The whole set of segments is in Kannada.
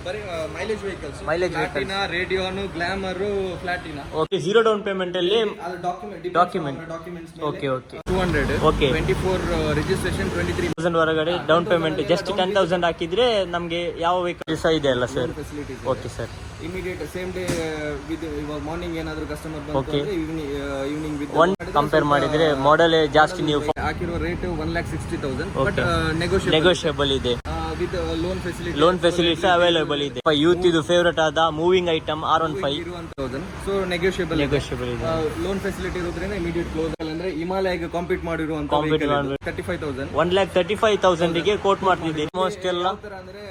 ಬರೀ mileage vehicles, mileage Platina, Radeon, Glamour, Platina. Okay, zero down payment ಅಲ್ಲಿ ಅದು documents okay okay 200 okay 24 registration 23,000 ಹೊರಗಡೆ ಡೌನ್ ಪೇಮೆಂಟ್ ಜಸ್ಟ್ 10,000 ಹಾಕಿದ್ರೆ ನಮಗೆ ಯಾವ ವೆಹಿಕಲ್ಸ್ ಇದೆ ಅಲ್ಲ sir? Facilities. Okay sir, immediate same day with ಇವಾಗ ಮಾರ್ನಿಂಗ್ ಏನಾದರೂ ಕಸ್ಟಮರ್ Okay. ಬಂದ್ರೆ ಈವ್ನಿಂಗ್ ವಿತ್ ಒನ್ ಕಂಪೇರ್ ಮಾಡಿದ್ರೆ ಮಾಡೆಲ್ ಜಾಸ್ತಿ ನೀವು ಹಾಕಿರೋ ರೇಟ್ 1,60,000 ಬಟ್ ಓಕೆ ನೆಗೋಷಿಯಬಲ್ ಇದೆ. ವಿತ್ ಲೋನ್ ಫೆಸಿಲಿಟೀಸ್ ಅವೈಲೇಬಲ್ ಇದೆ. ಯೂತ್ ಇದು ಫೇವರೇಟ್ ಆದ ಮೂವಿಂಗ್ ಐಟಮ್ R15 ಇರುವಂತಹದ್ದು. ಸೊ ನೆಗೋಷಿಯಬಲ್ ಇದೆ. ಲೋನ್ ಫೆಸಿಲಿಟಿ ಇರೋದ್ರಿಂದ ಇಮಿಡಿಯೇಟ್ ಕ್ಲೋಸ್ ಅಂದ್ರೆ ಹಿಮಾಲಯಗೆ ಕಾಂಪೀಟ್ ಮಾಡಿರುವಂತ 35,000 1,35,000 ಗೆ ಕೋಟ್ ಮಾಡ್ತಿದ್ದೀರಿ. ಆಲ್ಮೋಸ್ಟ್ ಎಲ್ಲ ಯಾವ ತರ ಅಂದ್ರೆ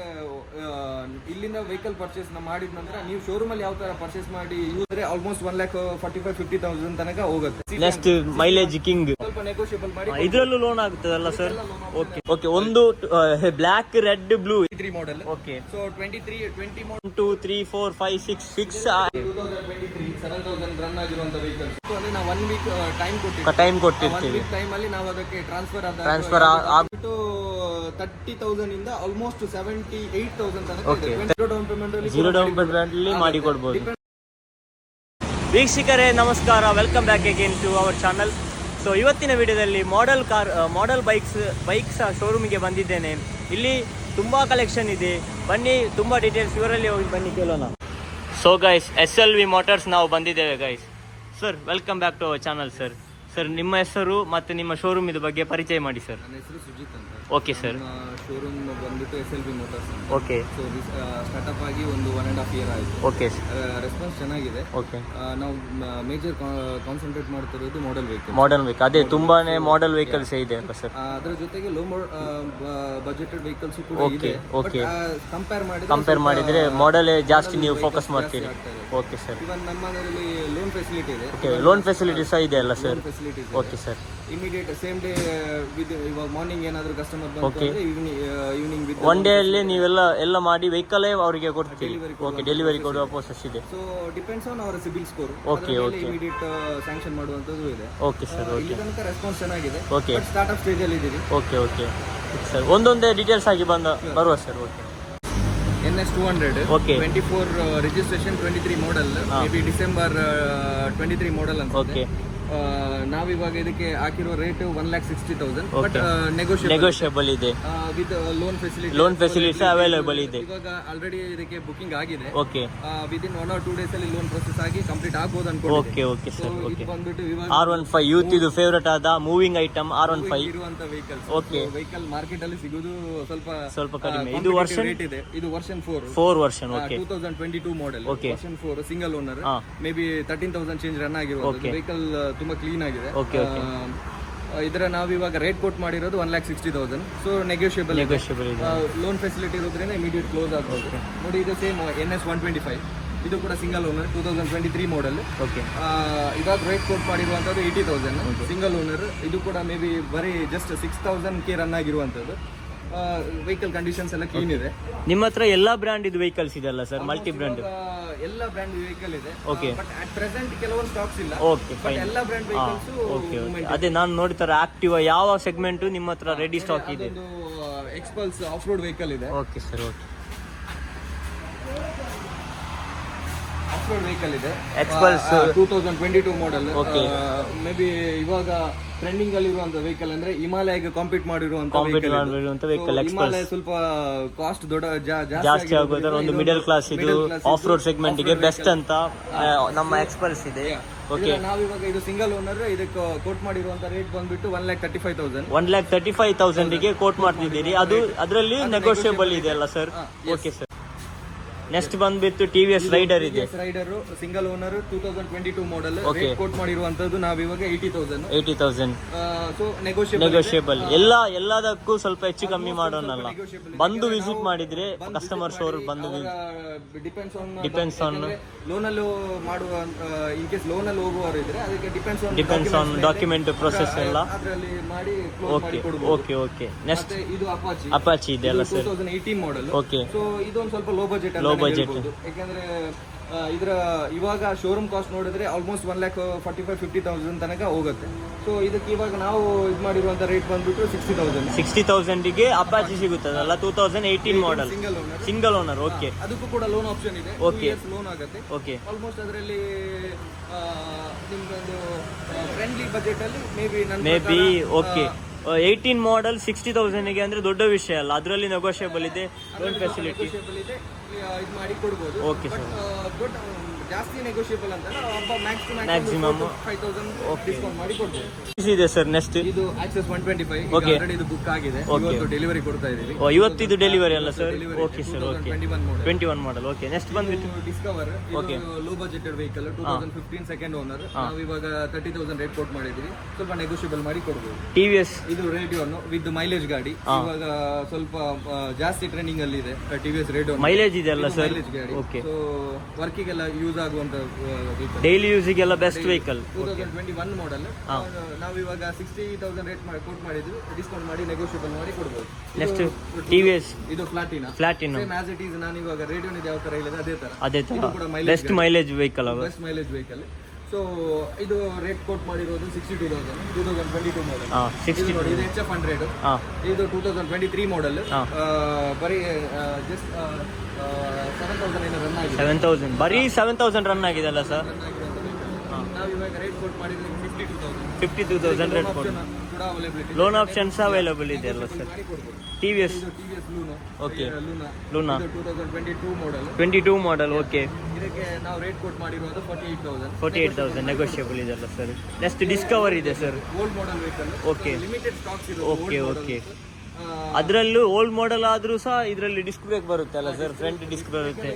ಇಲ್ಲಿಂದ ವೆಹಿಕಲ್ ಪರ್ಚೇಸ್ ಮಾಡಿದ ನಂತರ ನೀವು ಶೋರೂಮ್ ಅಲ್ಲಿ ಯಾವ ತರ ಪರ್ಚೇಸ್ ಮಾಡಿ ಯೂಸ್ ಆಲ್ಮೋಸ್ಟ್ 1,45,000-50,000 ತನಕ ಹೋಗುತ್ತೆ. ನೆಕ್ಸ್ಟ್ ಮೈಲೇಜ್ ಕಿಂಗ್ ಸ್ವಲ್ಪ ನೆಗೋಷಿಯಬಲ್ ಮಾಡಿ ಇದ್ರಲ್ಲೂ ಲೋನ್ ಆಗುತ್ತದಲ್ಲ ಸರ್? ಓಕೆ ಓಕೆ, ಒಂದು black red blue 3 model. Okay, so 20 model 1 2 3 4 5 6 2023 7,000 run ಆಗಿರುವಂತ ವೆಹಿಕಲ್ಸ್. ಸೊ ಅಂದ್ರೆ ನಾವು 1 ವೀಕ್ ಟೈಮ್ ಕೊಟ್ಟಿರ್ತೀವಿ. ಟೈಮ್ ಅಲ್ಲಿ ನಾವು ಅದಕ್ಕೆ ಟ್ರಾನ್ಸ್ಫರ್ ಆಗ್ಬಿಟ್ಟು 30,000 ಇಂದ ಆಲ್ಮೋಸ್ಟ್ 78,000 ತನಕ Okay. ಇದೆ. ಡೌನ್ ಪೇಮೆಂಟ್ ಅಲ್ಲಿ ಝೀರೋ ಡೌನ್ ಪೇಮೆಂಟ್ ಅಲ್ಲಿ ಮಾಡಿ ಕೊಡ್ಬೋದು. ವೀಕ್ಷಕರೇ ನಮಸ್ಕಾರ, welcome back again to our channel. So ಇವತ್ತಿನ ವಿಡಿಯೋದಲ್ಲಿ ಮಾಡೆಲ್ ಬೈಕ್ಸ್ ಶೋರೂಮಿಗೆ ಬಂದಿದ್ದೇನೆ. ಇಲ್ಲಿ ತುಂಬ ಕಲೆಕ್ಷನ್ ಇದೆ, ಬನ್ನಿ ತುಂಬ ಡೀಟೇಲ್ಸ್ ಇವರಲ್ಲಿ ಹೋಗಿ ಬನ್ನಿ ಕೇಳೋಣ. ಸೊ ಗೈಸ್, SLV ಮೋಟಾರ್ಸ್ ನಾವು ಬಂದಿದ್ದೇವೆ guys. Sir welcome back to our channel sir. Sir ನಿಮ್ಮ ಹೆಸರು ಮತ್ತು ನಿಮ್ಮ ಶೋರೂಮ್ ಇದು ಬಗ್ಗೆ ಪರಿಚಯ ಮಾಡಿ ಸರ್. ನನ್ನ ಹೆಸರು ಸುಜಿತ್ ಅಂತ. Okay sir. ಶೋರೂಮ್ ಬಂದ್ಬಿಟ್ಟು SLV motors. Okay. So startup ಆಗಿ ಒಂದು 1.5 year ಆಯಿತು. ಓಕೆ. ರೆಸ್ಪಾನ್ಸ್ ಚೆನ್ನಾಗಿದೆ. ಓಕೆ. ನಾವು ಮೇಜರ್ ಕಾನ್ಸಂಟ್ರೇಟ್ ಮಾಡ್ತಿರೋದು ಮಾಡೆಲ್ ವೆಹಿಕಲ್. ಅದೇ ತುಂಬಾನೇ ಮಾಡೆಲ್ ವೆಹಿಕಲ್ಸ್ ಇದೆ ಅಲ್ಲ ಸರ್? ಅದರ ಜೊತೆಗೆ ಲೋ ಬಜೆಟೆಡ್ ವೆಹಿಕಲ್ಸ್ ಕೂಡ ಇದೆ. ಓಕೆ. ಕಂಪೇರ್ ಮಾಡಿದ್ರೆ ಮಾಡೆಲ್ ಜಾಸ್ತಿ ನೀವು ಫೋಕಸ್ ಮಾಡ್ತೀರಿ. Okay sir. ಇವನ್ ನಮ್ಮಲ್ಲಿ ಲೋನ್ ಫೆಸಿಲಿಟಿ ಇದೆ. ಓಕೆ, ಲೋನ್ ಫೆಸಿಲಿಟೀಸ್ ಇದೆ ಅಲ್ಲ sir? Okay sir. Immediate same day with ಇವಾಗ ಮಾರ್ನಿಂಗ್ ಏನಾದರೂ ಕಸ್ಟಮರ್ ಬಂದ್ರೆ ಈವ್ನಿಂಗ್ ವಿತ್ ಒನ್ ಡೇ ಅಲ್ಲಿ ನೀವೆಲ್ಲ ಮಾಡಿ ವೆಹಿಕಲ್ ಅವರಿಗೆ ಕೊಡ್ತೀವಿ. ಓಕೆ, ಡೆಲಿವರಿ ಕೊಡುವ ಪ್ರೋಸೆಸ್ ಇದೆ. ಸೊ ಡಿಪೆಂಡ್ಸ್ ಆನ್ ಅವರ CIBIL score. Okay okay. Immediate sanction ಮಾಡುವಂತದ್ದು ಇದೆ. Okay sir. ಓಕೆ. ಇಲ್ಲಿ ತನಕ ರೆಸ್ಪಾನ್ಸ್ ಚೆನ್ನಾಗಿದೆ. ಓಕೆ. ಸ್ಟಾರ್ಟ್ಅಪ್ ಸ್ಟೇಜ್ ಅಲ್ಲಿ ಇದ್ದೀವಿ. Okay okay sir. ಒಂದೊಂದೇ ಡೀಟೇಲ್ಸ್ ಆಗಿ ಬರುವ sir. Okay. NS 200 Okay. 24 registration 23 model, may be December 23 model ಅಂತ. ಓಕೆ. ನಾವಿವಾಗ ಇದಕ್ಕೆ ಹಾಕಿರೋ ರೇಟ್ 1,60,000 ಬಟ್ Okay. ನೆಗೋಷಿಯಬಲ್ ಇದೆ. ವಿತ್ ಲೋನ್ ಫೆಸಿಲಿಟೀಸ್ ಅವೈಲೇಬಲ್ ಇದೆ. ಇವಾಗ ಆಲ್ರೆಡಿ ಇದಕ್ಕೆ ಬುಕಿಂಗ್ ಆಗಿದೆ. ಓಕೆ. ವಿದಿನ್ 1 or 2 days ಅಲ್ಲಿ ಲೋನ್ ಪ್ರೊಸೆಸ್ ಆಗಿ ಕಂಪ್ಲೀಟ್ ಆಗ್ಬೋದು ಅನ್ಕೊಂಡು. Okay okay sir. ಓಕೆ. ಬಂದ್ಬಿಟ್ಟು ಇವಾಗ R15 ಯೂತ್ ಇದು ಫೇವರೇಟ್ ಆದ ಮೂವಿಂಗ್ ಐಟಮ್ R15 ಇರುವಂತ ವೆಹಿಕಲ್ಸ್. ಓಕೆ. ವೆಹಿಕಲ್ ಮಾರ್ಕೆಟ್ ಅಲ್ಲಿ ಸಿಗೋದು ಸ್ವಲ್ಪ ಕಡಿಮೆ. ಇದು ವರ್ಷನ್ ರೇಟ್ ಇದೆ. ಇದು version 4 version. Okay. 2022 model. Okay. Version 4 single owner. ಹಾ. ಮೇ ಬಿ 13,000 ಚೇಂಜ್ ರನ್ ಆಗಿರುವಂತದ್ದು. Okay. ವೆಹಿಕಲ್ ತುಂಬಾ ಕ್ಲೀನ್ ಆಗಿದೆ. Okay, okay. ಇದರ ನಾವಿವಾಗ ರೇಟ್ ಕೋಟ್ ಮಾಡಿರೋದು 1,60,000. ಸೊ ನೆಗೋಷಿಯಬಲ್ ಇದೆ. ಲೋನ್ ಫೆಸಿಲಿಟಿ ಇರೋದ್ರಿಂದ ಇಮಿಡಿಯೇಟ್ ಕ್ಲೋಸ್ ಆಗುತ್ತೆ. ನೋಡಿ, ಇದು ಸೇಮ್ NS 125. ಇದು ಕೂಡ ಸಿಂಗಲ್ ಓನರ್ 2023 ಮಾಡೆಲ್. ಓಕೆ. ಇವಾಗ ರೇಟ್ ಕೋಟ್ ಮಾಡಿರುವಂತದ್ದು 80,000 ಸಿಂಗಲ್ ಓನರ್. ಇದು ಕೂಡ ಮೇ ಬಿ ಬರೀ ಜಸ್ಟ್ 6,000 ರನ್ ಆಗಿರುವಂತದ್ದು. ವೆಹಿಕಲ್ ಕಂಡೀಷನ್ಸ್ ಎಲ್ಲ ಕ್ಲೀನ್ ಇದೆ. ನಿಮ್ಮ ಹತ್ರ ಎಲ್ಲಾ ಬ್ರ್ಯಾಂಡ್ ಇದು ವೆಹಿಕಲ್ಸ್ ಇದೆ ಅಲ್ಲ ಸರ್? ಮಲ್ಟಿ ಬ್ರ್ಯಾಂಡ್ ಎಲ್ಲ ಬ್ರ್ಯಾಂಡ್ ವೆಹಿಕಲ್ ಇದೆ. ಓಕೆ. ಬಟ್ ಅಟ್ ಪ್ರೆಸೆಂಟ್ ಕೆಲವೊಂದು ಸ್ಟಾಕ್ಸ್ ಇಲ್ಲ. Okay fine. ಎಲ್ಲ ಬ್ರ್ಯಾಂಡ್ ವೆಹಿಕಲ್ಸ್. Okay okay. ಅದೇ ನಾನು ನೋಡ್ತಾರೆ ಆಕ್ಟಿವಾ ಯಾವ ಸೆಗ್ಮೆಂಟ್ ನಿಮ್ಮ ಹತ್ರ ರೆಡಿ ಸ್ಟಾಕ್ ಇದೆ? ಎಕ್ಸ್ಪಲ್ಸ್ ಆಫ್ ರೋಡ್ ವೆಹಿಕಲ್ ಇದೆ. Okay sir. Okay. Of road vehicle ಇದೆ. ಎಕ್ಸ್ಪಲ್ಸ್ 2022 ಮಾಡೆಲ್. Okay. ಮೇ ಬಿ ಇವಾಗ ಟ್ರೆಂಡಿಂಗ್ ಅಲ್ಲಿ ಇರುವಂತ ವೆಹಿಕಲ್ ಅಂದ್ರೆ ಹಿಮಾಲಯಗೆ ಕಾಂಪೀಟ್ ಮಾಡಿರುವಂತ ವೆಹಿಕಲ್. ಹಿಮಾಲಯ ಸ್ವಲ್ಪ ಕಾಸ್ಟ್ ಜಾಸ್ತಿ ಆಗೋದ್ರ ಒಂದು ಮಿಡಲ್ ಕ್ಲಾಸ್ ಇದು ಆಫ್ ರೋಡ್ ಸೆಗ್ಮೆಂಟ್ ಗೆ ಬೆಸ್ಟ್ ಅಂತ ನಮ್ಮ ಎಕ್ಸ್ಪಲ್ಸ್ ಇದೆ. ಓಕೆ. ನಾವಿವಾಗ ಇದು ಸಿಂಗಲ್ ಓನರ್. ಇದಕ್ಕೆ ಕೋಟ್ ಮಾಡಿರುವಂತ ರೇಟ್ ಬಂದ್ಬಿಟ್ಟು 1,35,000. 1,35,000 ಗೆ ಕೋಟ್ ಮಾಡ್ತಿದ್ದೀರಿ. ಅದು ಅದರಲ್ಲಿ ನೆಗೋಷಿಯಬಲ್ ಇದೆ ಅಲ್ಲ ಸರ್? Okay sir. ನೆಕ್ಸ್ಟ್ ಬಂದ್ಬಿಟ್ಟು TVS ರೈಡರ್ ಇದೆ. Raider single owner 2022 model. Rate quote ಮಾಡಿರುವಂತದ್ದು ನಾವಿವಾಗ 80,000. So negotiable. ಎಲ್ಲದಕ್ಕೂ ಸ್ವಲ್ಪ ಹೆಚ್ಚು ಕಮ್ಮಿ ಮಾಡೋಣಲ್ಲ. ಬಂದು ವಿಸಿಟ್ ಮಾಡಿದ್ರೆ ಕಸ್ಟಮರ್ಸ್ ಅವರು ಬಂದು ಡಿಪೆಂಡ್ಸ್ ಆನ್ ಲೋನ್ ಅಲ್ಲಿ ಮಾಡುವ ಇನ್ ಕೇಸ್ ಲೋನ್ ಅಲ್ಲಿ ಹೋಗುವವರು ಇದ್ರೆ ಅದಕ್ಕೆ ಡಿಪೆಂಡ್ಸ್ ಆನ್ ಡಾಕ್ಯುಮೆಂಟ್ ಪ್ರೊಸೆಸ್ ಎಲ್ಲ ಅದರಲ್ಲಿ ಮಾಡಿ ಓಕೆ ಓಕೆ ಓಕೆ. ನೆಕ್ಸ್ಟ್ ಇದು ಅಪಾಚಿ ಇದೆ ಅಲ್ಲ ಸರ್? 2018 ಮಾಡೆಲ್. ಓಕೆ. ಸೊ ಇದೊಂದು ಸ್ವಲ್ಪ ಲೋ ಬಜೆಟ್ budget. ಯಾಕಂದ್ರೆ ಇದರ ಇವಾಗ ಶೋರೂಮ್ ಕಾಸ್ಟ್ ನೋಡಿದ್ರೆ ಆಲ್ಮೋಸ್ಟ್ 1,45,000-50,000 ತನಕ ಹೋಗುತ್ತೆ. ಸೊ ಇದಕ್ಕೆ ಇವಾಗ ನಾವು ಇದು ಮಾಡಿರುವಂತ ರೇಟ್ ಬಂದ್ಬಿಟ್ಟು 60,000 ಗೆ ಅಪಾಚಿ ಸಿಗುತ್ತದಲ್ಲ 2018 ಮಾಡೆಲ್ ಸಿಂಗಲ್ ಓನರ್. ಓಕೆ, ಅದಕ್ಕೂ ಕೂಡ ಲೋನ್ ಆಪ್ಷನ್ ಇದೆ. ಓಕೆ, ಲೋನ್ ಆಗುತ್ತೆ. ಓಕೆ, ಆಲ್ಮೋಸ್ಟ್ ಅದರಲ್ಲಿ ನಿಮ್ದೊಂದು ಫ್ರೆಂಡ್ಲಿ ಬಜೆಟ್ ಅಲ್ಲಿ ಮೇಬಿ ಓಕೆ. 18 ಮಾಡೆಲ್ 60,000 ಗೆ ಅಂದ್ರೆ ದೊಡ್ಡ ವಿಷಯ ಅಲ್ಲ, ಅದರಲ್ಲಿ ನೆಗೋಷಿಯಬಲ್ ಇದೆ, ಲೋನ್ ಫೆಸಿಲಿಟಿ ಇದೆ, ಇದು ಮಾಡಿ ಕೊಡ್ಬೋದು. Okay sir. ದೊಡ್ಡ ಜಾಸ್ತಿ ನೆಗೋಷಿಯಬಲ್ ಅಂತ ಮ್ಯಾಕ್ಸಿಮಮ್ 5,000 ಡಿಸ್ಕೌಂಟ್ ಮಾಡಿ ಕೊಡ್ಬೋದು. ಇದೆ ಸರ್. ನೆಕ್ಸ್ಟ್ ಇದು ಆಕ್ಸೆಸ್ 125 ಓಕೆ, ಆಲ್ರೆಡಿ ಇದು ಬುಕ್ ಆಗಿದೆ. ಇವತ್ತು ಡೆಲಿವರಿ ಕೊಡ್ತಾ ಇದೀವಿ. ಇವತ್ತು ಇದು ಡೆಲಿವರಿ ಅಲ್ಲ sir? Okay sir, okay. 21 model. Okay, next ಬಂದ್ಬಿಟ್ಟು ಡಿಸ್ಕವರ್. ಇದು low budgeted vehicle, 2015 second owner. ನಾವು ಇವಾಗ 30,000 ರೇಟ್ ಕೊಟ್ ಮಾಡಿದೀವಿ, ಸ್ವಲ್ಪ ನೆಗೋಷಿಯಬಲ್ ಮಾಡಿ ಕೊಡ್ಬೋದು. TVS ಇದು ರೇಡಿಯೋನು ವಿತ್ ಮೈಲೇಜ್ ಗಾಡಿ. ಇವಾಗ ಸ್ವಲ್ಪ ಜಾಸ್ತಿ ಟ್ರೆಂಡಿಂಗ್ ಅಲ್ಲಿ ಇದೆ TVS ರೇಡಿಯೋ. ಮೈಲೇಜ್ ಇದೆ ಅಲ್ಲ ಸರ್? ಮೈಲೇಜ್ ಗಾಡಿ. ಓಕೆ, ಸೊ ವರ್ಕಿಗೆಲ್ಲ ಯೂಸ್ ಆಗುವಂತ ಡೈಲಿ ಯೂಸಿಗೆಲ್ಲ ಬೆಸ್ಟ್ ವೆಹಿಕಲ್. 2021 ಮಾಡೆಲ್. ನಾವು ಇವಾಗ 60,000 ರೇಟ್ ಕೋಟ್ ಮಾಡಿದ್ವಿ, ಡಿಸ್ಕೌಂಟ್ ಮಾಡಿ ನೆಗೋಷಿಯಬಲ್ ಮಾಡಿ ಕೊಡ್ಬೋದು. ನೆಕ್ಸ್ಟ್ TVS ಇದು ಫ್ಲಾಟಿನಾ. ಸೇಮ್ ಆಸ್ ಇಟ್ ಈಸ್ ನಾನು ಇವಾಗ ರೇಡಿಯೋ ಯಾವ ತರ ಹೇಳಿದೆ ಅದೇ ತರ best mileage vehicle. Best mileage vehicle. So ಇದು ರೇಟ್ ಕೋಟ್ ಮಾಡಿರೋದು 62,000, 2022 ಮಾಡೆಲ್. 60 ನೋಡಿ, ಇದು HF100. ಇದು 2023 ಮಾಡೆಲ್. ಬರೀ ಜಸ್ಟ್ 7,000 ಏನೋ ರನ್ ಆಗಿದೆ. 7,000 ಬರೀ 7,000 ರನ್ ಆಗಿದೆ ಅಲ್ಲ ಸರ್? ನಾವು ಇವಾಗ ರೇಟ್ ಕೋಟ್ ಮಾಡಿದ್ರೆ 52,000 ರೇಟ್ ಕೊಟ್ಟು ಲೋನ್ ಆಪ್ಷನ್ಸ್ ಅವೈಲೇಬಲ್ ಇದೆ ಅಲ್ಲ sir? TVS Luna. Okay, Luna 2022 model. 22 model. Okay, ಇದಕ್ಕೆ ನಾವು ರೇಟ್ ಕೋಟ್ ಮಾಡಿರೋದು 48,000 ನೆಗೋಷಿಯಬಲ್ ಇದೆ ಅಲ್ಲ ಸರ್? ನೆಕ್ಸ್ಟ್ ಡಿಸ್ಕವರ್ ಇದೆ sir, old model vehicle. Okay, limited stocks ಇದೆ. Okay, okay. ಅದರಲ್ಲೂ ಓಲ್ಡ್ ಮಾಡೆಲ್ ಆದ್ರೂ ಸಹ ಇದರಲ್ಲಿ ಡಿಸ್ಕ್ ಬ್ರೇಕ್ ಬರುತ್ತೆ ಅಲ್ಲ ಸರ್? ಫ್ರಂಟ್ ಡಿಸ್ಕ್ ಬರುತ್ತೆ.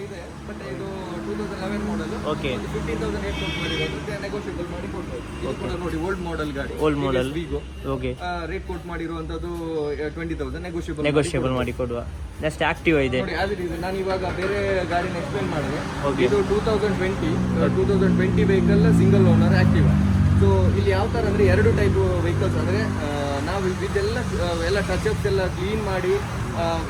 ಬಟ್ ಇದು 2011 ಮಾಡೆಲ್. ಓಕೆ, 15,000 ರೇಟ್ ಕೋಟ್ ಮಾಡಿರೋದು, ನೆಗೋಷಿಯಬಲ್ ಮಾಡಿ ಕೊಡ್ಬೋದು. ಇದು ಕೂಡ ನೋಡಿ ಓಲ್ಡ್ ಮಾಡೆಲ್ ಗಾಡಿ. Old model. Okay, rate quote ಮಾಡಿರುವಂತದ್ದು 20,000 ನೆಗೋಷಿಯಬಲ್ ಮಾಡಿ ಕೊಡುವ. ನೆಕ್ಸ್ಟ್ ಆಕ್ಟಿವ್ ಇದೆ ನೋಡಿ. ಆಸ್ ಇಟ್ ಈಸ್ ನಾನು ಇವಾಗ ಬೇರೆ ಗಾಡಿನ ಎಕ್ಸ್ಪ್ಲೇನ್ ಮಾಡಿದೆ. ಇದು 2020 vehicle, single owner, active. So ಇಲ್ಲಿ ಯಾವ ತರ ಅಂದ್ರೆ 2 ಟೈಪ್ ವೆಹಿಕಲ್ಸ್. ಅಂದ್ರೆ ನಾವು ಇದೆಲ್ಲ ಟಚ್ ಅಪ್ಸ್ ಎಲ್ಲ ಕ್ಲೀನ್ ಮಾಡಿ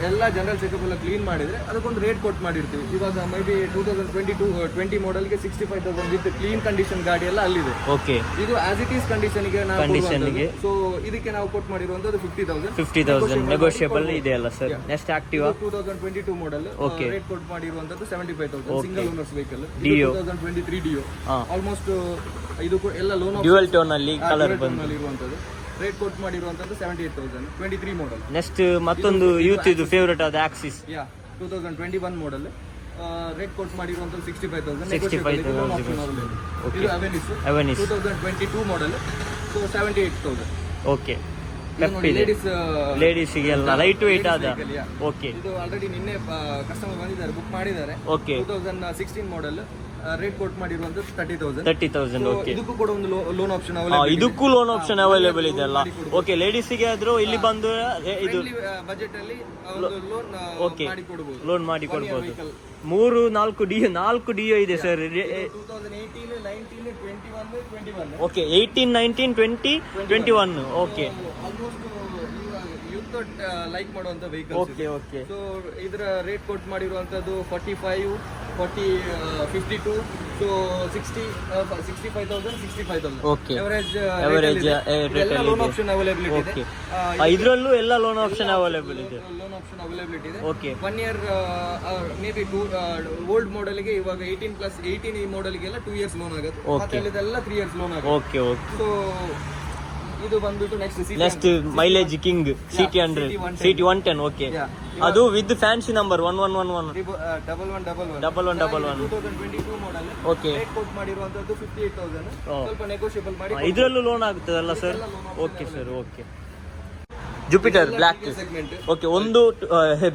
ಎಲ್ಲ ಜನರಲ್ ಚೆಕಪ್ ಎಲ್ಲ ಕ್ಲೀನ್ ಮಾಡಿದ್ರೆ ಅದಕ್ಕೊಂದು ರೇಟ್ ಕೊಟ್ಟು ಮಾಡಿರ್ತೀವಿ. ಇವಾಗ may be 2020 ಮಾಡೆಲ್ಗೆ 65,000 with clean condition ಗಾಡಿ ಎಲ್ಲ ಅಲ್ಲಿದೆ. ಓಕೆ, ಇದು ಆಸ್ ಇಟ್ ಈಸ್ ಕಂಡೀಷನ್ಗೆ ನಾವು. ಸೊ ಇದಕ್ಕೆ ನಾವು ಕೊಟ್ಟು ಮಾಡಿರುವಂತದ್ದು 50,000 ನೆಗೋಷಿಯಬಲ್ ಇದೆ ಅಲ್ಲ sir? Next Activa 2022 model. Okay, rate ಕೊಟ್ಟು ಮಾಡಿರುವಂತದ್ದು 75,000, single owners vehicle. Dio 2023 Dio. Almost ಇದು ಎಲ್ಲ ಲೋನ್ ಡ್ಯುಯಲ್ ಟೋನ್ ಅಲ್ಲಿ ಕಲರ್ ಬಂದು ಇರುವಂತದ್ದು. ರೇಟ್ ಕೋಟ್ ಮಾಡಿರುವಂತದ್ದು 78,000, 23 ಮಾಡೆಲ್. ನೆಕ್ಸ್ಟ್ ಮತ್ತೊಂದು ಯೂತ್ ಇದು ಫೇವರೇಟ್ ಆದ ಆಕ್ಸಿಸ್. 2021 ಮಾಡೆಲ್. ರೇಟ್ ಕೋಟ್ ಮಾಡಿರುವಂತದ್ದು 65,000. 65,000. ಇದು ಅವೆನಿಸ್ 2022 ಮಾಡೆಲ್. ಸೊ 78,000. ಓಕೆ, ಲೇಡೀಸ್ಗೆಲ್ಲ ಲೈಟ್ ವೆಯ್ಟ್ ಆದ. ಓಕೆ, ಇದು ಆಲ್ರೆಡಿ ನಿನ್ನೆ ಕಸ್ಟಮರ್ ಬಂದಿದ್ದಾರೆ, ಬುಕ್ ಮಾಡಿದ್ದಾರೆ. Okay, 2016 model. ರೇಟ್ ಕೋಟ್ ಮಾಡಿರುವಂತದ್ದು 30,000. ಓಕೆ, ಇದಕ್ಕೂ ಕೂಡ ಒಂದು ಲೋನ್ ಆಪ್ಷನ್ ಅವೈಲೇಬಲ್. ಇದಕ್ಕೂ ಲೋನ್ ಆಪ್ಷನ್ ಅವೈಲೇಬಲ್ ಇದೆ ಅಲ್ಲ? ಓಕೆ, ಲೇಡೀಸ್ಗೆ ಆದ್ರೂ ಇಲ್ಲಿ ಬಂದು ಇದು ಬಜೆಟ್ ಅಲ್ಲಿ ಓಕೆ ಮಾಡಿ ಕೊಡಬಹುದು, ಲೋನ್ ಮಾಡಿ ಕೊಡಬಹುದು. 4 ಡಿಯೋ ಇದೆ sir. 2018, 19, 21, 21. Okay, 18, 19, 20, 21. Okay, almost youth like ಮಾಡುವಂತ ವೆಹಿಕಲ್. Okay, okay. ಸೊ ಇದರ ರೇಟ್ ಕೋಟ್ ಮಾಡಿರುವಂತದ್ದು 45, 40, 52. So 65,000, 65,000. Okay, average loan option availability ಇದೆ. ಇದರಲ್ಲೂ ಎಲ್ಲ ಲೋನ್ ಆಪ್ಷನ್ ಅವೈಲೇಬಲ್ ಇದೆ. ಲೋನ್ ಆಪ್ಷನ್ ಅವೈಲೇಬಿಲಿಟಿ ಇದೆ. Okay, 1 year maybe old ಮಾಡೆಲ್ಗೆ ಇವಾಗ 18+18 ಈ ಮಾಡೆಲ್ಗೆಲ್ಲ 2 years ಲೋನ್ ಆಗುತ್ತೆ. ಮತ್ತೆ ಇದೆಲ್ಲ 3 years ಲೋನ್ ಆಗುತ್ತೆ. Okay, okay. ಸೊ ಇದು ಬಂದ್ಬಿಟ್ಟು ನೆಕ್ಸ್ಟ್ ಮೈಲೇಜ್ ಕಿಂಗ್ CT 110. ಓಕೆ, ಅದು with fancy number 1111 1111. 2022 model. Okay, rate quote ಮಾಡಿರುವಂತದ್ದು 58,000. ಸ್ವಲ್ಪ ನೆಗೋಷಿಯಬಲ್ ಮಾಡಿ. ಇದರಲ್ಲೂ ಲೋನ್ ಆಗುತ್ತದಲ್ಲ sir? Okay sir, okay. Jupiter black segment. Okay, ಒಂದು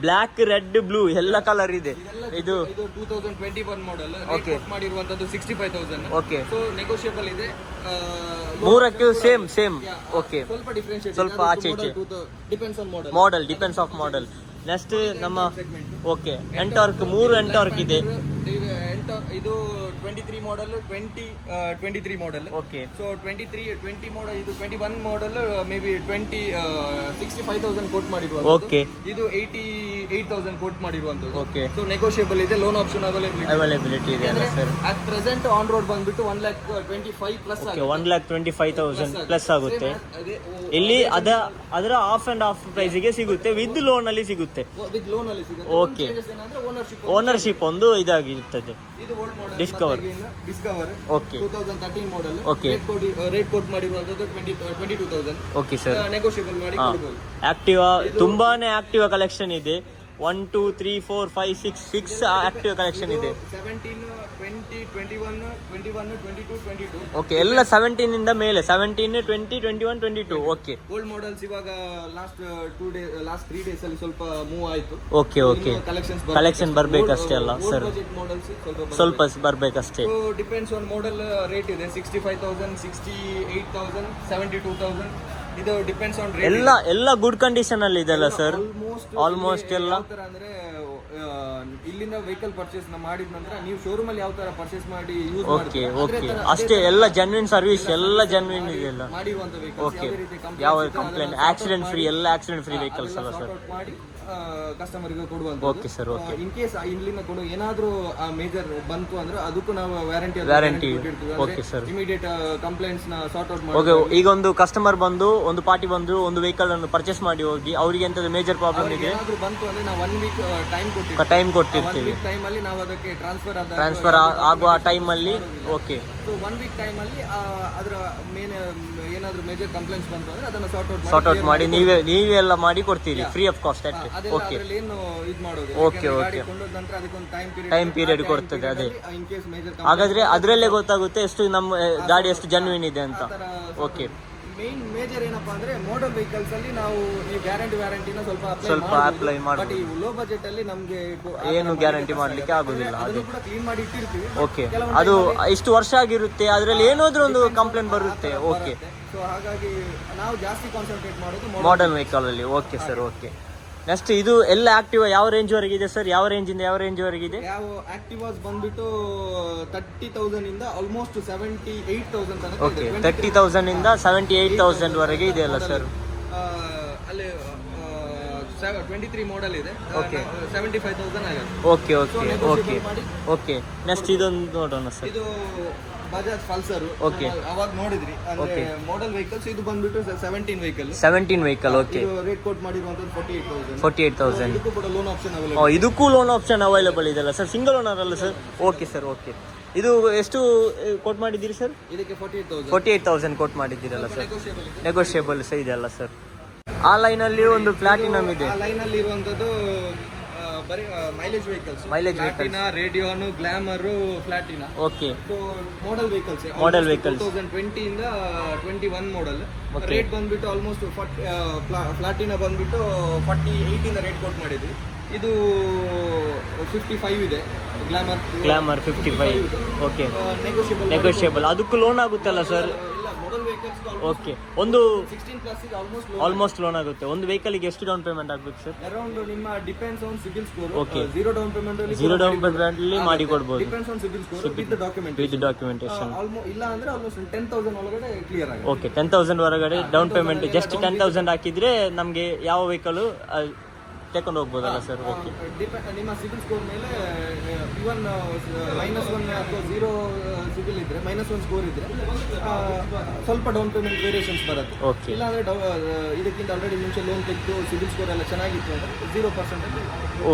ಬ್ಲಾಕ್, ರೆಡ್, ಬ್ಲೂ ಎಲ್ಲ ಕಲರ್ ಇದೆ. ಇದು 2021 ಮಾಡೆಲ್. ರೇಟ್ ಕೋಟ್ ಮಾಡಿರುವಂತದ್ದು 65,000. ಓಕೆ, ಸೊ ನೆಗೋಷಿಯಬಲ್ ಇದೆ. ಮೂರಕ್ಕೆ ಸೇಮ್. ಓಕೆ, ಸ್ವಲ್ಪ ಡಿಫರೆನ್ಷಿಯೇಟ್, ಸ್ವಲ್ಪ ಆಚೆ ಈಚೆ depends on model. Depends of model. Next ನಮ್ಮ ಓಕೆ ಎಂಟಾರ್ಕ್ 3 ಎಂಟಾರ್ಕ್ ಇದೆ. ಇದು 23 ಮಾಡಲ್ 23 ಮಾಡಲ್. ಓಕೆ. ಸೊ 20 ಮಾಡಲ್, ಇದು 21 ಮಾಡಲ್ ಮೇ ಬಿ 65,000 ಕೋಟ್ ಮಾಡಿರುವಂಥದ್ದು. ಓಕೆ. ಇದು 88,000 ಕೋಟ್ ಮಾಡಿರುವಂಥದ್ದು. ಓಕೆ. ಸೊ ನೆಗೋಷಿಯಬಲ್ ಇದೆ, ಲೋನ್ ಆಪ್ಷನ್ ಅವೈಲೇಬಿಲಿಟಿ ಇದೆ ಅಲ್ಲ sir? At present on road ಬಂದ್ಬಿಟ್ಟು 1,25,000 ಪ್ಲಸ್. ಓಕೆ, 1,25,000 ಪ್ಲಸ್ ಆಗುತ್ತೆ. ಇಲ್ಲಿ ಅದರ ಆಫ್ ಅಂಡ್ ಆಫ್ ಪ್ರೈಸಿಗೆ ಸಿಗುತ್ತೆ, ವಿತ್ ಲೋನ್ ಅಲ್ಲಿ ಸಿಗುತ್ತೆ. ವಿತ್ ಲೋನ್ ಅಲ್ಲಿ ಸಿಗುತ್ತೆ. ಓಕೆ. ಓನರ್ಶಿಪ್ ಒಂದು ಇದಾಗಿರ್ತದೆ. ಇದು old model Discover. Okay. 2013 model. Okay. Rate quote ಮಾಡಿರುವಂತದ್ದು 22,000. Okay sir. ನೆಗೋಷಿಯಬಲ್ ಮಾಡಿ ಕೊಡಬಹುದು. ಆಕ್ಟಿವಾ ತುಂಬಾನೇ ಆಕ್ಟಿವಾ ಕಲೆಕ್ಷನ್ ಇದೆ. 1 2 3 4 5 6 ಆಕ್ಟಿವ್ ಕಲೆಕ್ಷನ್ ಇದೆ. 17, 20, 21, 22, 22. ಓಕೆ, ಎಲ್ಲ 17 ಇಂದ ಮೇಲೆ 17, 20, 21, 22. ಓಕೆ. ಓಲ್ಡ್ ಮಾಡೆಲ್ಸ್ ಇವಾಗ ಲಾಸ್ಟ್ 3 ಡೇಸ್ ಅಲ್ಲಿ ಸ್ವಲ್ಪ ಮೂವ್ ಆಯ್ತು. ಓಕೆ. ಓಕೆ. ಕಲೆಕ್ಷನ್ ಬರ್ಬೇಕಷ್ಟೇ ಅಲ್ಲ ಸರ್? ಮಾಡೆಲ್ಸ್ ಸ್ವಲ್ಪ ಬರ್ಬೇಕಷ್ಟೇ. ಡಿಪೆಂಡ್ಸ್ ಆನ್ ಮಾಡೆಲ್ ರೇಟ್ ಇದೆ. 65,000, 68,000, 72,000. ಇದು ಡಿಪೆಂಡ್ಸ್ ಆನ್ ರೇಟ್. ಎಲ್ಲ ಗುಡ್ ಕಂಡೀಷನ್ ಅಲ್ಲಿ ಇದೆ ಅಲ್ಲ ಸರ್? ಆಲ್ಮೋಸ್ಟ್ ಎಲ್ಲ. ಅಂದ್ರೆ ಇಲ್ಲಿಂದ ವೆಹಿಕಲ್ ಪರ್ಚೇಸ್ ಮಾಡಿದ ನಂತರ ನೀವು ಶೋರೂಮ್ ಅಲ್ಲಿ ಯಾವ ತರ ಪರ್ಚೇಸ್ ಮಾಡಿ ಯೂಸ್ ಓಕೆ. ಓಕೆ, ಅಷ್ಟೇ. ಎಲ್ಲ ಜೆನ್ಯೂನ್ ಸರ್ವಿಸ್, ಎಲ್ಲ ಜೆನ್ಯೂನ್ ಇದೆ ಎಲ್ಲ. ಮಾಡಿರುವಂತ ವೆಹಿಕಲ್ಸ್. ಓಕೆ. ಯಾವ ಕಂಪ್ಲೇಂಟ್, ಆಕ್ಸಿಡೆಂಟ್ ಫ್ರೀ, ಎಲ್ಲ ಆಕ್ಸಿಡೆಂಟ್ ಫ್ರೀ ವೆಹಿಕಲ್ಸ್ ಅಲ್ಲ ಸರ್? ಮಾಡಿ ಕಸ್ಟಮರ್ಗೆ ಕೊಡುವಂತ. Okay sir. Okay. In case ಇಲ್ಲಿಂದ ಕೊಡು ಏನಾದ್ರೂ ಮೇಜರ್ ಬಂತು ಅಂದ್ರೆ ಅದಕ್ಕೂ ನಾವು warranty. Okay sir. Immediate complaints ನ ಸಾರ್ಟ್ ಔಟ್ ಓಕೆ. ಈಗ ಒಂದು ಕಸ್ಟಮರ್ ಬಂದು, ಒಂದು ಪಾರ್ಟಿ ಬಂದು ಒಂದು ವೆಹಿಕಲ್ ಅನ್ನು ಪರ್ಚೇಸ್ ಮಾಡಿ ಹೋಗಿ, ಅವರಿಗೆ ಎಂತದ್ದು ಮೇಜರ್ ಪ್ರಾಬ್ಲಮ್ ಇದೆ ಏನಾದ್ರೂ ಬಂತು ಅಂದ್ರೆ ನಾವು 1 ವೀಕ್ ಟೈಮ್ ಕೊಟ್ಟಿರ್ತೀವಿ. ಟೈಮ್ ಅಲ್ಲಿ ನಾವು ಅದಕ್ಕೆ ಟ್ರಾನ್ಸ್ಫರ್ ಆಗುವ ಟೈಮ್ ಅಲ್ಲಿ. ಓಕೆ. ಸೊ 1 ವೀಕ್ ಟೈಮ್ ಅಲ್ಲಿ ಅದರ ಮೇನ್ ಏನಾದ್ರೂ ಮೇಜರ್ ಕಂಪ್ಲೇಂಟ್ಸ್ ಬಂತು ಅಂದ್ರೆ ಅದನ್ನ ಸಾರ್ಟ್ ಔಟ್ ಮಾಡಿ ನೀವೇ ಎಲ್ಲ ಮಾಡಿ ಕೊಡ್ತೀರಿ free of cost. Okay. Okay. Okay. Time period ಕೊಡ್ತದೆ. ಅದೇ ಹಾಗಾದ್ರೆ ಅದರಲ್ಲೇ ಗೊತ್ತಾಗುತ್ತೆ ಎಷ್ಟು ನಮ್ಮ ಗಾಡಿ ಎಷ್ಟು ಜೆನ್ಯೂನ್ ಇದೆ ಅಂತ. ಓಕೆ. ಮೇನ್ ಮೇಜರ್ ಏನಪ್ಪಾ ಅಂದ್ರೆ ಮಾಡಲ್ ವೆಹಿಕಲ್ಸ್ ಅಲ್ಲಿ ನಾವು ಈ ವ್ಯಾರಂಟಿನ ಸ್ವಲ್ಪ ಅಪ್ಲೈ ಬಟ್ ಈ ಲೋ ಬಜೆಟ್ ಅಲ್ಲಿ ನಮ್ಗೆ ಏನು ಗ್ಯಾರಂಟಿ ಮಾಡ್ಲಿಕ್ಕೆ ಆಗುದಿಲ್ಲ. ಅದು ಕೂಡ ಕ್ಲೀನ್ ಮಾಡಿ ಇಟ್ಟಿರ್ತೀವಿ. ಓಕೆ. ಅದು ಇಷ್ಟು ವರ್ಷ ಆಗಿರುತ್ತೆ, ಅದರಲ್ಲಿ ಏನಾದ್ರೂ ಒಂದು ಕಂಪ್ಲೇಂಟ್ ಬರುತ್ತೆ. ಓಕೆ. ಸೊ ಹಾಗಾಗಿ ನಾವು ಜಾಸ್ತಿ ಕಾನ್ಸಂಟ್ರೇಟ್ ಮಾಡೋದು ಮಾಡರ್ನ್ ವೆಹಿಕಲ್ ಅಲ್ಲಿ. Okay sir. ಓಕೆ. ನೆಕ್ಸ್ಟ್ ಇದು ಎಲ್ಲ ಆಕ್ಟಿವಾ ಯಾವ ರೇಂಜ್ ವರೆಗೆ ಇದೆ ಸರ್? ಯಾವ ರೇಂಜ್ ಇಂದ ಯಾವ ರೇಂಜ್ ವರೆಗೆ ಇದೆ? ಯಾವ ಆಕ್ಟಿವಾಸ್ ಬಂದ್ಬಿಟ್ಟು 30,000 ಇಂದ ಆಲ್ಮೋಸ್ಟ್ 78,000 ತನಕ. ಓಕೆ. 30,000 ಇಂದ 78,000 ವರೆಗೆ ಇದೆ ಅಲ್ಲ ಸರ್? ಅಲ್ಲಿ 23 ಮಾಡೆಲ್ ಇದೆ. ಓಕೆ. 75,000 ಆಗುತ್ತೆ. Okay. Okay. Okay. Okay. Next ಇದೊಂದು ನೋಡೋಣ ಸರ್. ಇದು ಬಜಾಜ್ ಪಲ್ಸರ್. ಓಕೆ. ಅವಾಗ ನೋಡಿದ್ರಿ ಅಂದ್ರೆ ಮಾಡೆಲ್ ವೆಹಿಕಲ್ಸ್. ಇದು ಬಂದ್ಬಿಟ್ಟು 17 ವೆಹಿಕಲ್. ಓಕೆ. ರೇಟ್ ಕೋಟ್ ಮಾಡಿರುವಂತದ್ದು 48,000. 48,000. ಇದಕ್ಕೂ ಕೂಡ ಲೋನ್ ಆಪ್ಷನ್ ಅವೈಲೇಬಲ್. ಇದಕ್ಕೂ ಲೋನ್ ಆಪ್ಷನ್ ಅವೈಲೇಬಲ್ ಇದೆ ಅಲ್ಲ ಸರ್? ಸಿಂಗಲ್ ಓನರ್ ಅಲ್ಲ ಸರ್? Okay sir. ಓಕೆ. ಇದು ಎಷ್ಟು ಕೋಟ್ ಮಾಡಿದ್ದೀರಿ ಸರ್? ಇದಕ್ಕೆ 48,000 ಕೋಟ್ ಮಾಡಿದ್ದೀರಲ್ಲ ಸರ್? ನೆಗೋಷಿಯಬಲ್ ಸಹ ಇದೆ ಅಲ್ಲ ಸರ್? ಆ ಲೈನ್ ಅಲ್ಲಿ ಒಂದು ಪ್ಲಾಟಿನಮ್ ಇದೆ. ಆ ಲೈನ್ ಅಲ್ಲಿ ಇರುವಂತದ್ದು ಬರೀ mileage vehicles. Radeon, Glamour, Platina. Okay. Model vehicles. 2020 ಇಂದ 21 ಮಾಡೆಲ್. ರೇಟ್ ಬಂದ್ಬಿಟ್ಟು ಆಲ್ಮೋಸ್ಟ್ ಪ್ಲಾಟಿನಾ ಬಂದ್ಬಿಟ್ಟು 48 ಇಂದ ರೇಟ್ ಕೋಟ್ ಮಾಡಿದ್ವಿ. ಇದು 55 ಇದೆ. ಗ್ಲಾಮರ್ 55. ಓಕೆ. ನೆಗೋಷಿಯಬಲ್. ಅದಕ್ಕೂ ಲೋನ್ ಆಗುತ್ತಲ್ಲ ಸರ್? ಓಕೆ. ಒಂದು 16 ಪ್ಲಸ್ ಆಲ್ಮೋಸ್ಟ್ ಲೋನ್ ಆಗುತ್ತೆ. ಒಂದು ವೆಹಿಕಲ್ ಗೆ ಎಷ್ಟು ಡೌನ್ ಪೇಮೆಂಟ್ ಆಗಬೇಕು ಸರ್? ಅರೌಂಡ್ ನಿಮ್ಮ depends on CIBIL score. Okay. Zero down payment ಅಲ್ಲಿ ಮಾಡಿ ಕೊಡಬಹುದು. Depends on CIBIL score with documentation. ಇಲ್ಲ ಅಂದ್ರೆ ಆಲ್ಮೋಸ್ಟ್ 10,000 ಒಳಗಡೆ ಕ್ಲಿಯರ್ ಆಗುತ್ತೆ. ಓಕೆ. 10,000 ಹೊರಗಡೆ ಡೌನ್ ಪೇಮೆಂಟ್ ಜಸ್ಟ್ 10,000 ಹಾಕಿದ್ರೆ ನಮಗೆ ಯಾವ ವೆಹಿಕಲ್ ತಗೊಂಡು ಹೋಗ್ಬೋದಲ್ಲ ಸರ್? ಓಕೆ. ನಿಮ್ಮ ಸಿಬಿಲ್ ಸ್ಕೋರ್ ಮೇಲೆ ಇವನ್ -1 ಅಥವಾ 0 ಸಿಬಿಲ್ ಇದ್ರೆ -1 ಸ್ಕೋರ್ ಇದ್ರೆ ಸ್ವಲ್ಪ ಡೌನ್ ಪೇಮೆಂಟ್ ವೇರಿಯೇಷನ್ಸ್ ಬರುತ್ತೆ. ಓಕೆ. ಇಲ್ಲ ಅಂದ್ರೆ ಇದಕ್ಕಿಂತ ಆಲ್ರೆಡಿ ಮುಂಚೆ ಲೋನ್ ತೆಗೆದು ಸಿಬಿಲ್ ಸ್ಕೋರ್ ಎಲ್ಲ ಚೆನ್ನಾಗಿತ್ತು ಅಂದ್ರೆ 0%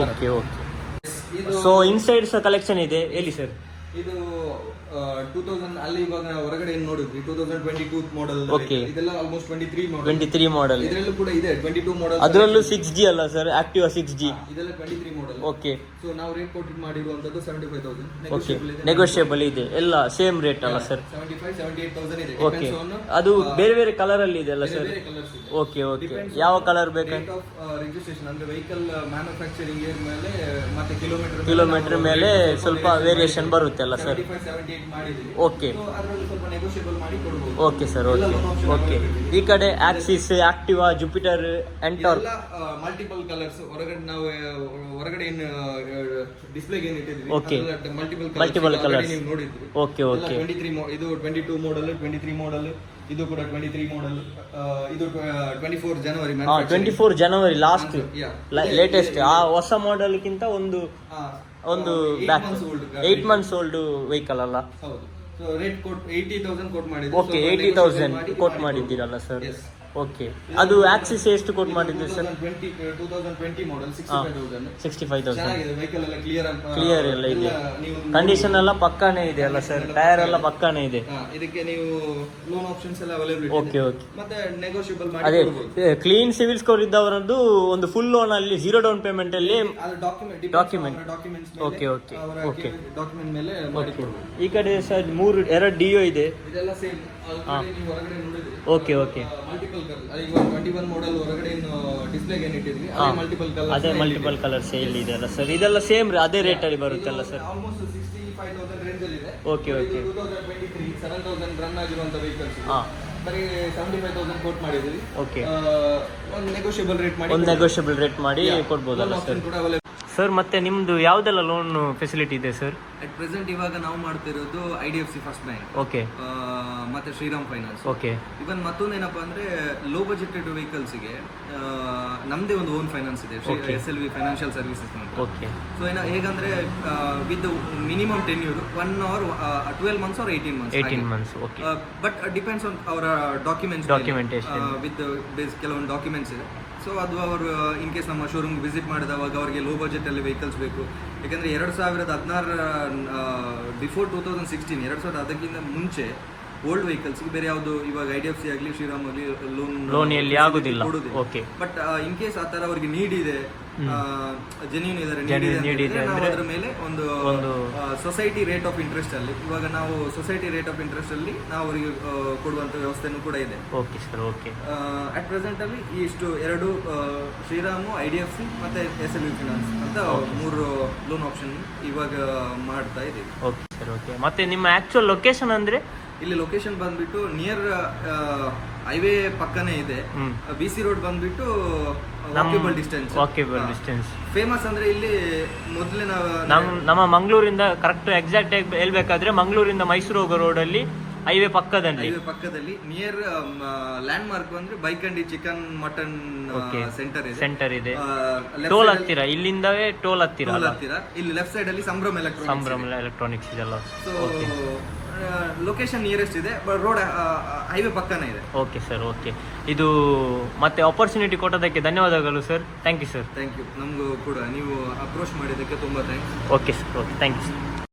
okay. Okay. So inside collection ಇದೆ ಎಲ್ಲಿ ಸರ್? ಇದು 2000 ಅಲ್ಲಿ ಇವಾಗ ಹೊರಗಡೆ ಏನ್ ನೋಡಿದ್ವಿ 2022 ಮಾಡೆಲ್. ಓಕೆ. ಇದೆಲ್ಲ ಆಲ್ಮೋಸ್ಟ್ 23 ಮಾಡೆಲ್. ಇದರಲ್ಲೂ ಕೂಡ ಇದೆ 22 ಮಾಡೆಲ್. ಅದರಲ್ಲೂ 6G ಅಲ್ಲ ಸರ್? Activa 6G. ಇದೆಲ್ಲ 23 ಮಾಡೆಲ್. ಓಕೆ. ಸೊ ನಾವು ರೇಟ್ ಕೊಟ್ಟು ಮಾಡಿರುವಂತದ್ದು 75,000. ಓಕೆ. ನೆಗೋಷಿಯಬಲ್ ಇದೆ. ಎಲ್ಲ ಸೇಮ್ ರೇಟ್ ಅಲ್ಲ ಸರ್? 75, 78,000 ಇದೆ. ಓಕೆ. ಅದು ಬೇರೆ ಬೇರೆ ಕಲರ್ ಅಲ್ಲಿ ಇದೆ ಅಲ್ಲ ಸರ್? ಓಕೆ. ಓಕೆ. ಯಾವ ಕಲರ್ ಬೇಕು? ರಿಜಿಸ್ಟ್ರೇಷನ್ ಅಂದ್ರೆ ವೆಹಿಕಲ್ ಮ್ಯಾನುಫ್ಯಾಕ್ಚರಿಂಗ್ ಮೇಲೆ ಮತ್ತೆ ಕಿಲೋಮೀಟರ್ ಮೇಲೆ ಸ್ವಲ್ಪ ವೇರಿಯೇಷನ್ ಬರುತ್ತೆ ಅಲ್ಲ ಸರ್? 75-78 ಮಾಡಿದ್ದೀವಿ. ಓಕೆ So ಅದರಲ್ಲಿ ಸ್ವಲ್ಪ ನೆಗೋಷಿಯಬಲ್ ಮಾಡಿ ಕೊಡ್ಬೋದು. ಓಕೆ ಸರ್, ಎಲ್ಲ okay loan option okay. available ಇದೆ. ಈ ಕಡೆ ಆಕ್ಸಿಸ್, ಆಕ್ಟಿವಾ, ಜುಪಿಟರ್, ಎಂಟಾರ್ಕ್. ಎಲ್ಲ ಮಲ್ಟಿಪಲ್ ಕಲರ್ಸ್ ಹೊರಗಡೆ ನಾವು ಹೊರಗಡೆ ಏನು ಡಿಸ್ಪ್ಲೇಗೆ ಏನು ಇಟ್ಟಿದ್ವಿ Okay. Multiple colours. ಕಲರ್ಸ್ ನೀವು ನೋಡಿದ್ರಿ. ಓಕೆ ಓಕೆ 23 ಇದು 22 ಮಾಡೆಲ್, 23 ಮಾಡೆಲ್, ಇದು ಕೂಡ 23 ಮಾಡೆಲ್, ಇದು 24 ಜನವರಿ 24 ಜನವರಿ ಲಾಸ್ಟ್ Yeah. ಲೇಟೆಸ್ಟ್. ಆ ಹೊಸ ಮಾಡೆಲ್ಗಿಂತ ಒಂದು ಬ್ಯಾಕ್ 8 ಮಂತ್ಸ್ ಓಲ್ಡ್ ವೆಹಿಕಲ್ ಅಲ್ಲ? ಹೌದು. ಸೊ ರೇಟ್ ಕೋಟ್ 80,000 ಕೋಟ್ ಮಾಡಿದ್ವಿ. ಓಕೆ, 80,000 ಕೋಟ್ ಮಾಡಿದ್ದೀರಲ್ಲ ಸರ್? ಓಕೆ. ಅದು ಆಕ್ಸಿಸ್ ಎಷ್ಟು ಕೋಟ್ ಮಾಡಿದ್ದೀರಿ ಸರ್? 2020 ಮಾಡೆಲ್ 65,000. 65,000. ಚೆನ್ನಾಗಿದೆ ವೆಹಿಕಲ್ ಎಲ್ಲ ಕ್ಲಿಯರ್ ಎಲ್ಲ ಇದೆ, ನೀವು ಕಂಡೀಷನ್ ಎಲ್ಲ ಪಕ್ಕಾನೇ ಇದೆ ಅಲ್ಲ ಸರ್? ಟೈರ್ ಎಲ್ಲ ಪಕ್ಕಾನೇ ಇದೆ. ಇದಕ್ಕೆ ನೀವು ಲೋನ್ ಆಪ್ಷನ್ಸ್ ಎಲ್ಲ ಅವೈಲೇಬಲ್ ಇದೆ. Okay okay. ಮತ್ತೆ ನೆಗೋಷಿಯಬಲ್ ಅದೇ ಮಾಡಿ ಕ್ಲೀನ್ ಸಿವಿಲ್ ಸ್ಕೋರ್ ಇದ್ದವರದ್ದು ಒಂದು ಫುಲ್ ಲೋನ್ ಅಲ್ಲಿ 0 ಡೌನ್ ಪೇಮೆಂಟ್ ಅಲ್ಲಿ documents okay okay okay document ಮೇಲೆ ಮಾಡಿ ಕೊಡ್ಬೋದು. ಈ ಕಡೆ ಸರ್ 2 ಡಿಯೋ ಇದೆ. ಇದೆಲ್ಲ ಸೇಮ್ ನೀವು ಹೊರಗಡೆ ನೋಡಿದ್ರಿ. Okay okay. ಮಲ್ಟಿಪಲ್ ಕಲರ್ ಈಗ 21 ಮಾಡೆಲ್ ಹೊರಗಡೆ ಡಿಸ್ಪ್ಲೇಗೆ ಏನು ಇಟ್ಟಿದ್ವಿ ಅದೇ ಮಲ್ಟಿಪಲ್ ಕಲರ್. ಅದೇ ಮಲ್ಟಿಪಲ್ ಕಲರ್ ಸೇಲ್ ಇದೆ ಅಲ್ಲ ಸರ್? ಇದೆಲ್ಲ ಸೇಮ್ ಅದೇ ರೇಟ್ ಅಲ್ಲಿ ಬರುತ್ತಲ್ಲ ಸರ್? ಆಲ್ಮೋಸ್ಟ್ 65,000 ರೇಂಜ್ ಅಲ್ಲಿ ಇದೆ. Okay okay. 2023 7,000 ರನ್ ಆಗಿರುವಂತ ವೆಹಿಕಲ್ಸ್ ಹಾಂ, ಬರೀ 75,000 ಕೋಟ್ ಮಾಡಿದ್ವಿ. ಓಕೆ. ಒಂದು ನೆಗೋಷಿಯಬಲ್ ರೇಟ್ ಮಾಡಿ ಒಂದು ನೆಗೋಷಿಯಬಲ್ ರೇಟ್ ಮಾಡಿ ಕೊಡ್ಬೋದಲ್ಲ ಸರ್? ಕೂಡ ಅವೈಲೇಬಲ್ ಸರ್ ಮತ್ತೆ ನಿಮ್ದು ಯಾವ್ದೆಲ್ಲ ಲೋನ್ ಫೆಸಿಲಿಟಿ ಇದೆ ಸರ್? ಅಟ್ ಪ್ರೆಸೆಂಟ್ ಇವಾಗ ನಾವು ಮಾಡ್ತಿರೋದು IDFC ಫಸ್ಟ್ ಬ್ಯಾಂಕ್, ಓಕೆ ಮತ್ತೆ ಶ್ರೀರಾಮ್ ಫೈನಾನ್ಸ್. ಓಕೆ. ಇವನ್ ಮತ್ತೊಂದೇನಪ್ಪ ಅಂದ್ರೆ ಲೋ ಬಜೆಟೆಡ್ ವೆಹಿಕಲ್ಸ್ಗೆ ನಮ್ದೇ ಒಂದು ಓನ್ ಫೈನಾನ್ಸ್ ಇದೆ, SLV ಫೈನಾನ್ಷಿಯಲ್ ಸರ್ವಿಸಸ್ ಅಂತ. ಓಕೆ. ಸೊ ಹೇಗಂದ್ರೆ with minimum tenure 1 or 12 months or 18 months. 18 months. Okay. But depends on ಅವರ Documentation. ವಿತ್ ಕೆಲವೊಂದು ಡಾಕ್ಯುಮೆಂಟ್ಸ್ ಇದೆ. ಸೊ ಅದು ಅವರು ಇನ್ ಕೇಸ್ ನಮ್ಮ ಶೋರೂಮ್ ವಿಸಿಟ್ ಮಾಡಿದವಾಗ ಅವರಿಗೆ ಲೋ ಬಜೆಟ್ ಅಲ್ಲಿ ವೆಹಿಕಲ್ಸ್ ಬೇಕು. ಯಾಕಂದ್ರೆ 2016 ಬಿಫೋರ್ 2016 2000 ಅದಕ್ಕಿಂತ ಮುಂಚೆ ಓಲ್ಡ್ ವೆಹಿಕಲ್ಸ್ಗೆ ಬೇರೆ ಯಾವುದು ಇವಾಗ IDFC ಆಗಲಿ ಶ್ರೀರಾಮ್ ಆಗಲಿ ಲೋನ್ ಎಲ್ಲಿ ಆಗುದಿಲ್ಲ. ಓಕೆ. ಬಟ್ ಇನ್ ಕೇಸ್ ಆ ತರ ಅವರಿಗೆ ನೀಡ್ ಇದೆ, ಜೆನ್ಯೂನ್ ಇದಾರೆ, ನಾವು ಅದರ ಮೇಲೆ ಒಂದು ಸೊಸೈಟಿ ರೇಟ್ ಆಫ್ ಇಂಟ್ರೆಸ್ಟ್ ಅಲ್ಲಿ ಇವಾಗ ನಾವು ಸೊಸೈಟಿ ರೇಟ್ ಆಫ್ ಇಂಟ್ರೆಸ್ಟ್ ಅಲ್ಲಿ ನಾವು ಅವರಿಗೆ ಕೊಡುವಂತ ವ್ಯವಸ್ಥೆನೂ ಕೂಡ ಇದೆ. Okay sir. Okay. At present ಅಲ್ಲಿ ಇಷ್ಟು 2 ಶ್ರೀರಾಮು, IDFC ಮತ್ತೆ SLV ಫಿನಾನ್ಸ್ ಅಂತ 3 ಲೋನ್ ಆಪ್ಷನ್ ಇವಾಗ ಮಾಡ್ತಾ ಇದ್ದೀವಿ. Okay sir. ಓಕೆ. ಮತ್ತೆ ನಿಮ್ಮ ಆಕ್ಚುಯಲ್ ಲೊಕೇಶನ್ ಅಂದ್ರೆ? ಇಲ್ಲಿ ಲೊಕೇಶನ್ ಬಂದ್ಬಿಟ್ಟು ನಿಯರ್ ಹೈವೇ ಪಕ್ಕನೇ ಇದೆ. BC ರೋಡ್ ಬಂದ್ಬಿಟ್ಟು ವಾಕೇಬಲ್ ಡಿಸ್ಟೆನ್ಸ್. ಫೇಮಸ್ ಅಂದ್ರೆ ಇಲ್ಲಿ ಮೊದಲೇ ನಮ್ಮ ಮಂಗಳೂರಿಂದ ಕರೆಕ್ಟ್ ಎಕ್ಸಾಕ್ಟ್ ಆಗಿ ಹೇಳ್ಬೇಕಾದ್ರೆ ಮಂಗಳೂರಿಂದ ಮೈಸೂರು ಹೋಗೋ ರೋಡ್ ಅಲ್ಲಿ ಹೈವೇ ಪಕ್ಕದಲ್ಲಿ ನಿಯರ್ ಲ್ಯಾಂಡ್ ಮಾರ್ಕ್ ಬಂದ್ರೆ ಬೈಕಂಡಿ ಚಿಕನ್ ಮಟನ್ ಸೆಂಟರ್ ಇದೆ. ಟೋಲ್ ಹತ್ತಿರ, ಇಲ್ಲಿಂದವೇ ಟೋಲ್ ಹತ್ತಿರ. ಇಲ್ಲಿ ಲೆಫ್ಟ್ ಸೈಡ್ ಅಲ್ಲಿ ಸಂಭ್ರಮ್ ಎಲೆಕ್ಟ್ರಾನಿಕ್ಸ್ ಇದೆಲ್ಲ. ಸೊ ಲೊಕೇಶನ್ ನಿಯರೆಸ್ಟ್ ಇದೆ, ರೋಡ್ ಹೈವೇ ಪಕ್ಕನೇ ಇದೆ. Okay sir. ಓಕೆ. ಇದು ಮತ್ತೆ ಆಪರ್ಚುನಿಟಿ ಕೊಟ್ಟದಕ್ಕೆ ಧನ್ಯವಾದಗಳು ಸರ್. Thank you sir. Thank you. ನಮಗೂ ಕೂಡ ನೀವು ಅಪ್ರೋಚ್ ಮಾಡಿದ್ದಕ್ಕೆ ತುಂಬಾ thanks. Okay sir. Okay. Thank you sir.